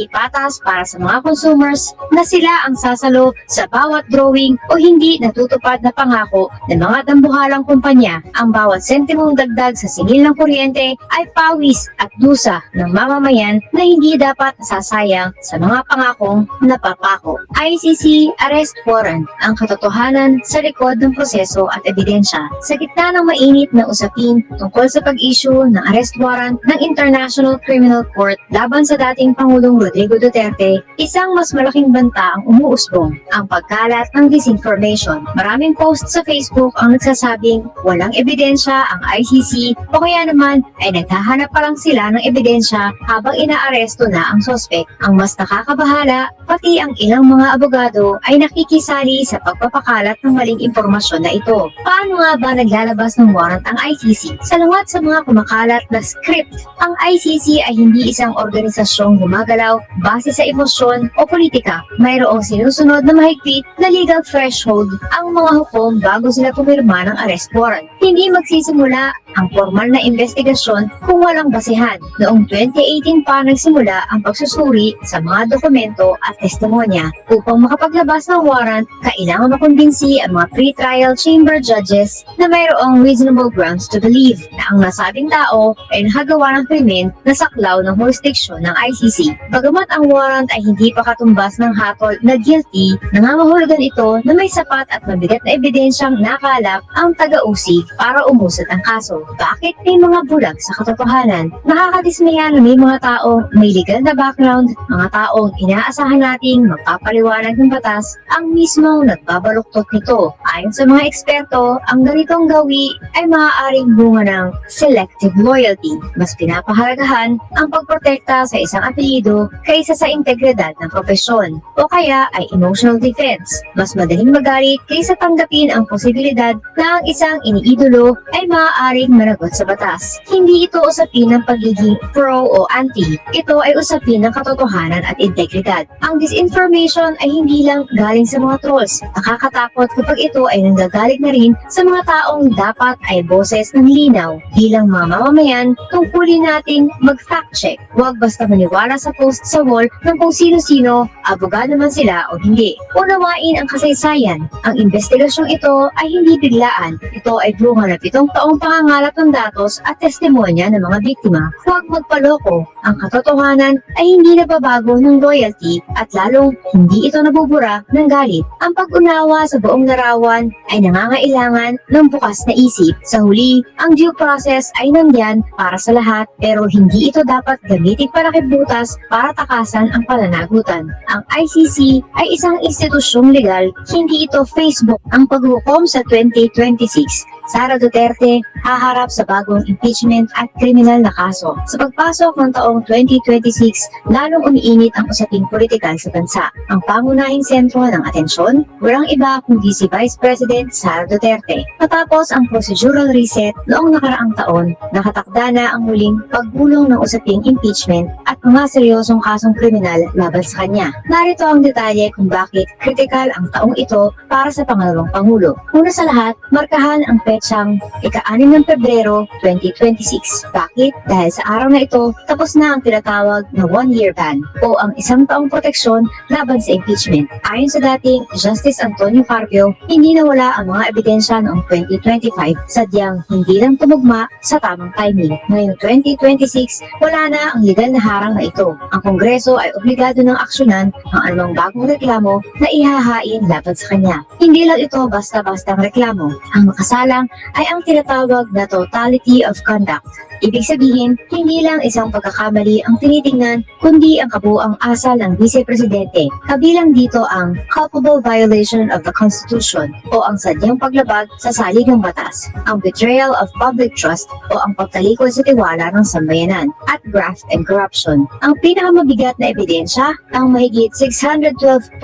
hindi patas para sa mga consumers na sila ang sasalo sa bawat drawing o hindi natutupad na pangako ng mga dambuhalang kumpanya. Ang bawat sentimong dagdag sa singil ng kuryente ay pawis at dusa ng mamamayan na hindi dapat nasasayang sa mga pangakong napapako. ICC Arrest Warrant, ang katotohanan sa likod ng proseso at ebidensya. Sa gitna ng mainit na usapin tungkol sa pag-issue ng arrest warrant ng International Criminal Court laban sa dating Pangulong Rodrigo Duterte, isang mas malaking banta ang umuusbong, ang pagkalat ng disinformation. Maraming post sa Facebook ang nagsasabing walang ebidensya ang ICC o kaya naman ay naghahanap pa lang sila ng ebidensya habang inaaresto na ang sospek. Ang mas nakakabahala, pati ang ilang mga abogado ay nakikisali sa pagpapakalat ng maling impormasyon na ito. Paano nga ba naglalabas ng warrant ang ICC? Salungat sa mga kumakalat na script, ang ICC ay hindi isang organisasyong gumagalaw base sa emosyon o politika. Mayroong sinusunod na mahigpit na legal threshold ang mga hukom bago sila pumirma ng arrest warrant. Hindi magsisimula ang formal na investigasyon kung walang basihan. Noong 2018 pa nagsimula ang pagsusuri sa mga dokumento at testimonya. Upang makapaglabas ng warrant, kailangan makumbinsi ang mga pre-trial chamber judges na mayroong reasonable grounds to believe na ang nasabing tao ay nakagawa ng krimen na saklaw ng jurisdiksyon ng ICC. Bagamat ang warrant ay hindi pa katumbas ng hatol na guilty, nangangahulugan ito na may sapat at mabigat na ebidensyang nakalap ang taga-usig para umusad ang kaso. Bakit may mga bulag sa katotohanan? Nakakadismaya na may mga taong may legal na background, mga taong inaasahan nating magpapaliwanag ng batas, ang mismong nagbabaluktot nito. Ayon sa mga eksperto, ang ganitong gawi ay maaaring bunga ng selective loyalty. Mas pinapahalagahan ang pagprotekta sa isang apelyido kaysa sa integridad ng profesyon. O kaya ay emotional defense. Mas madaling magalit kaysa tanggapin ang posibilidad na ang isang iniidolo ay maaaring managot sa batas. Hindi ito usapin ng pagiging pro o anti. Ito ay usapin ng katotohanan at integridad. Ang disinformation ay hindi lang galing sa mga trolls. Nakakatakot kapag ito ay nanggagaling na rin sa mga taong dapat ay boses ng linaw. Bilang mga mamamayan, tungkulin nating mag-fact check. Huwag basta maniwala sa post sa wall ng kung sino-sino, abogado man sila o hindi. Unawain ang kasaysayan. Ang investigasyong ito ay hindi biglaan. Ito ay bunga ng 7 taong pangangalap ng datos at testimonya ng mga biktima. Huwag magpaloko. Ang katotohanan ay hindi nababago ng loyalty at lalong hindi ito nabubura ng galit. Ang pag-unawa sa buong larawan ay nangangailangan ng bukas na isip. Sa huli, ang due process ay nandyan para sa lahat pero hindi ito dapat gamitin palakibutas para takasan ang pananagutan. Ang ICC ay isang institusyong legal, hindi ito Facebook. Ang paghukom sa 2026, Sara Duterte haharap sa bagong impeachment at kriminal na kaso. Sa pagpasok ng taong 2026, lalong umiinit ang usaping politikal sa bansa. Ang pangunahing sentro ng atensyon, walang iba kundi si Vice President Sara Duterte. Matapos ang procedural reset noong nakaraang taon, nakatakda na ang muling paggulong ng usaping impeachment at mga seryosong kasong kriminal laban sa kanya. Narito ang detalye kung bakit kritikal ang taong ito para sa pangalawang Pangulo. Una sa lahat, markahan ang petsang ika-6 ng Pebrero 2026. Bakit? Dahil sa araw na ito, tapos na ang tinatawag na 1-year ban o ang isang taong proteksyon laban sa impeachment. Ayon sa dating Justice Antonio Carpio, hindi nawala ang mga ebidensya noong 2025, sadyang hindi lang tumugma sa tamang timing. Ngayong 2026, wala na ang legal na harang na ito. Ang Kongreso ay obligado ng aksyonan ang anumang bagong reklamo na ihahain laban sa kanya. Hindi lang ito basta-bastang reklamo. Ang makasalang ay ang tinatawag na totality of conduct. Ibig sabihin, hindi lang isang pagkakamali ang tinitingnan, kundi ang kabuuang asal ng Vice-Presidente. Kabilang dito ang culpable violation of the Constitution o ang sadyang paglabag sa saligang batas, ang betrayal of public trust o ang pagtalikod sa tiwala ng sambayanan, at graft and corruption. Ang pinakamabigat na ebidensya, ang mahigit 612.5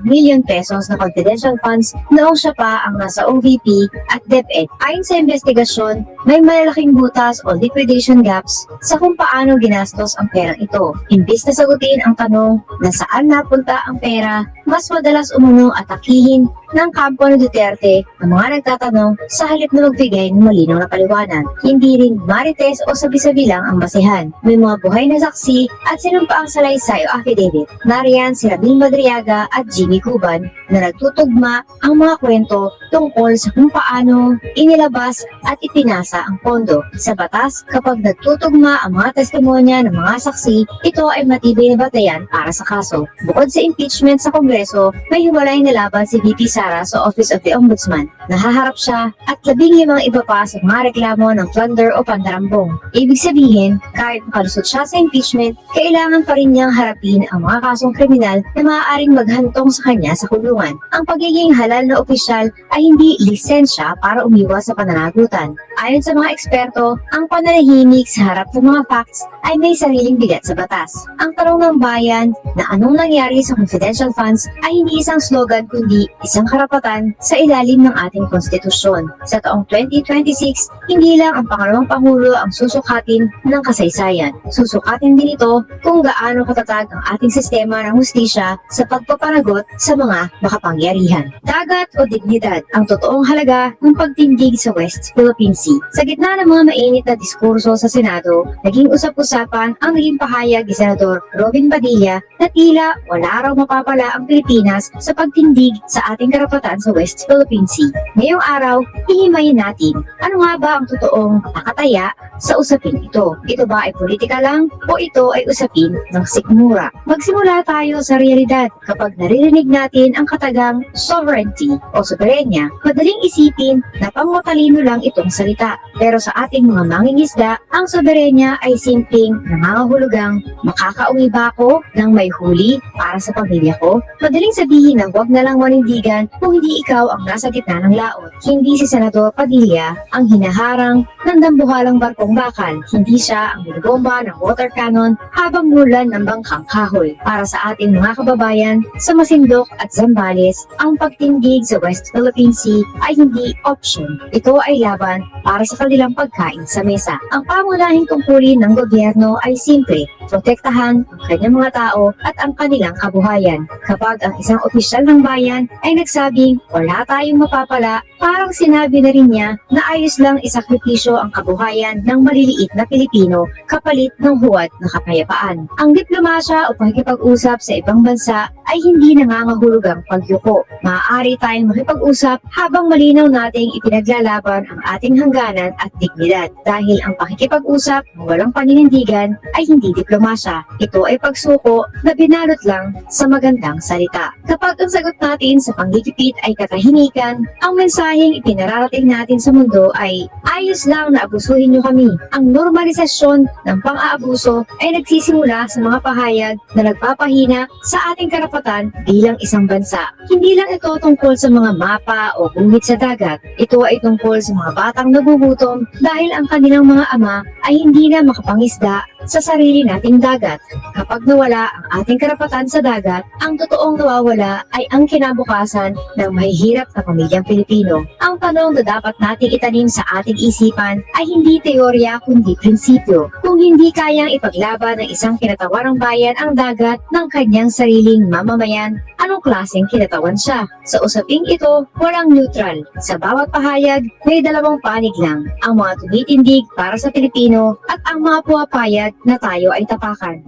million pesos na confidential funds noong siya pa ang nasa OVP at DepEd. Ayon sa investigasyon, may malalaking butas o liquidation gaps sa kung paano ginastos ang perang ito. Imbis na sagutin ang tanong na saan napunta ang pera, mas madalas umunong atakihin ng kampo ni Duterte ang mga nagtatanong sa halip na magbigay ng malinaw na paliwanag. Hindi rin marites o sabi-sabi lang ang basehan. May mga buhay na saksi at sinumpaang salaysay o affidavit. Nariyan si Ramil Madriaga at Jimmy Cuban na nagtutugma ang mga kwento tungkol sa kung paano inilabas at ipinasa ang pondo. Sa batas, kapag nagtutugma ang mga testimonya ng mga saksi, ito ay matibay na batayan para sa kaso. Bukod sa impeachment sa Kongreso, may hiwalay na laban si VP Sara sa Office of the Ombudsman. Nahaharap siya at 15 iba pa sa mga reklamo ng plunder o pandarambong. Ibig sabihin, kahit makalusot siya sa impeachment, kailangan pa rin niyang harapin ang mga kasong kriminal na maaaring maghantong sa kanya sa kulungan. Ang pagiging halal na opisyal ay hindi lisensya para umiwas sa pananagutan. Ayon sa mga eksperto, ang pananahimik sa harap ng mga facts ay may sariling bigat sa batas. Ang tanong ng bayan na anong nangyari sa confidential funds ay hindi isang slogan kundi isang karapatan sa ilalim ng ating konstitusyon. Sa taong 2026, hindi lang ang pangalawang pangulo ang susukatin ng kasaysayan. Susukatin din ito kung gaano katatag ang ating sistema ng hustisya sa pagpapanagot sa mga makapangyarihan. Dagat o dignidad, ang totoong halaga ng pagtindig sa West Philippine Sea. Sa gitna ng mga mainit na diskurso sa Senado, naging usap-usapan ang naging pahayag ni Senador Robin Padilla na tila wala raw mapapala ang Pilipinas sa pagtindig sa ating karapatan sa West Philippine Sea. Ngayong araw, hihimayin natin ano nga ba ang totoong nakataya sa usapin ito. Ito ba ay politika lang o ito ay usapin ng sikmura? Magsimula tayo sa realidad. Kapag naririnig natin ang katagang sovereignty o soberenya, madaling isipin na pangmatalino lang itong salita. Pero sa ating mga mangingisda, ang soberenya ay simpleng nangangahulugang makakauwi ba ako ng may huli para sa pamilya ko? Madaling sabihin na huwag na lang manindigan kung hindi ikaw ang nasa gitna ng laot. Hindi si Senador Padilla ang hinaharang ng dambuhalang barkong bakal. Hindi siya ang binibomba ng water cannon habang mulan ng bangkang kahoy. Para sa ating mga kababayan sa Masinloc at Zambales, ang pagtindig sa West Philippine Sea ay hindi option. Ito ay laban para sa kanilang pagkain sa mesa. Ang pangunahing tungkulin ng gobyerno ay simple, protektahan ang kanyang mga tao at ang kanilang kabuhayan. Kapag ang isang opisyal ng bayan ay nagsabing wala tayong mapapala, parang sinabi na rin niya na ayos lang isakripisyo ang kabuhayan ng maliliit na Pilipino kapalit ng huwad na kapayapaan. Ang diplomasya o pakikipag-usap sa ibang bansa ay hindi nangangahulugang pagyuko. Maaari tayong makipag-usap habang malinaw nating ipinaglalaban ang ating hangganan at dignidad. Dahil ang pakikipag-usap ng walang paninindigan ay hindi diplomasya. Ito ay pagsuko na binalot lang sa magandang salita. Kapag ang sagot natin sa panggigipit ay katahimikan, ang mensaheng ipinararating natin sa mundo ay ayos lang na abusuhin niyo kami. Ang normalisasyon ng pang-aabuso ay nagsisimula sa mga pahayag na nagpapahina sa ating karapatan bilang isang bansa. Hindi lang ito tungkol sa mga mapa o gumit sa dagat. Ito ay tungkol sa mga batang nagugutom dahil ang kanilang mga ama ay hindi na makapangisda sa sarili nating dagat. Kapag nawala ang ating karapatan sa dagat, ang totoong nawawala ay ang kinabukasan ng mahihirap na pamilyang Pilipino. Ang tanong na dapat nating itanim sa ating isipan ay hindi teorya kundi prinsipyo. Kung hindi kayang ipaglaban ng isang kinatawarang bayan ang dagat ng kanyang sariling mamamayan, anong klaseng kinatawan siya? Sa usaping ito, walang neutral. Sa bawat pahayag, may dalawang panig lang. Ang mga tumitindig para sa Pilipino at ang mga pumapayag na tayo ay tapakan.